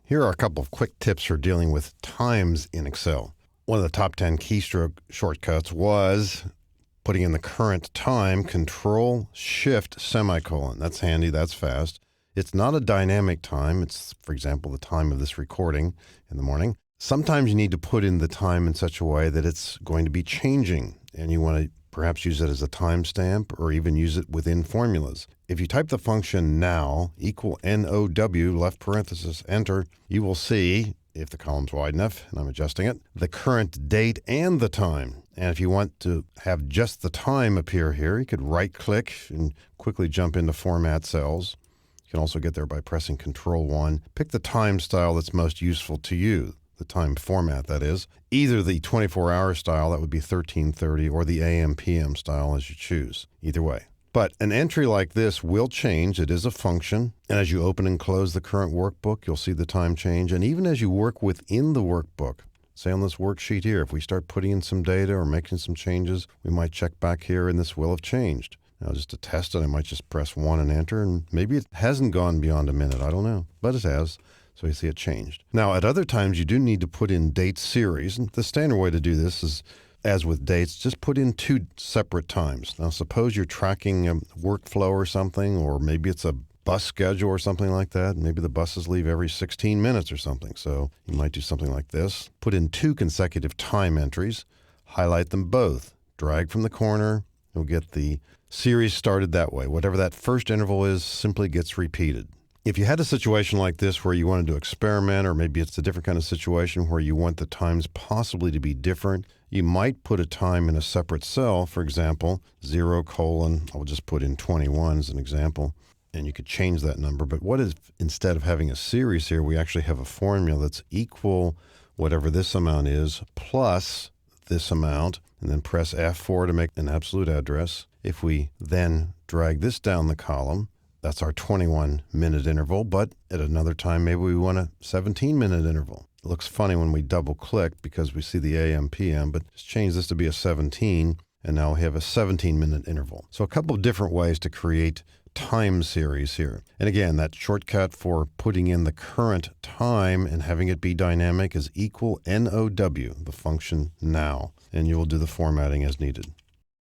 Here are a couple of quick tips for dealing with times in Excel. One of the top 10 keystroke shortcuts was putting in the current time, Control-Shift, semicolon. That's handy, that's fast. It's not a dynamic time. It's, for example, the time of this recording in the morning. Sometimes you need to put in the time in such a way that it's going to be changing, and you want to perhaps use it as a timestamp or even use it within formulas. If you type the function now equal NOW, left parenthesis, enter, you will see, if the column's wide enough, and I'm adjusting it, the current date and the time. And if you want to have just the time appear here, you could right-click and quickly jump into Format Cells. You can also get there by pressing Control-1. Pick the time style that's most useful to you. The time format, that is. Either the 24-hour style, that would be 1330, or the AM/PM style as you choose. Either way. But an entry like this will change. It is a function. And as you open and close the current workbook, you'll see the time change. And even as you work within the workbook, say on this worksheet here, if we start putting in some data or making some changes, we might check back here and this will have changed. Now, just to test it, I might just press 1 and enter, and maybe it hasn't gone beyond a minute. I don't know, but it has. So you see it changed. Now, at other times, you do need to put in date series. And the standard way to do this is, as with dates, just put in 2 separate times. Now, suppose you're tracking a workflow or something, or maybe it's a bus schedule or something like that. Maybe the buses leave every 16 minutes or something. So you might do something like this. Put in 2 consecutive time entries. Highlight them both. Drag from the corner. You'll get the series started that way. Whatever that first interval is simply gets repeated. If you had a situation like this where you wanted to experiment, or maybe it's a different kind of situation where you want the times possibly to be different, you might put a time in a separate cell. For example, 0, I'll just put in 21 as an example, and you could change that number. But what if instead of having a series here, we actually have a formula that's equal whatever this amount is plus this amount, and then press F4 to make an absolute address. If we then drag this down the column, that's our 21-minute interval, but at another time, maybe we want a 17-minute interval. It looks funny when we double-click because we see the AM/PM, but just change this to be a 17, and now we have a 17-minute interval. So a couple of different ways to create time series here. And again, that shortcut for putting in the current time and having it be dynamic is equal NOW, the function now, and you will do the formatting as needed.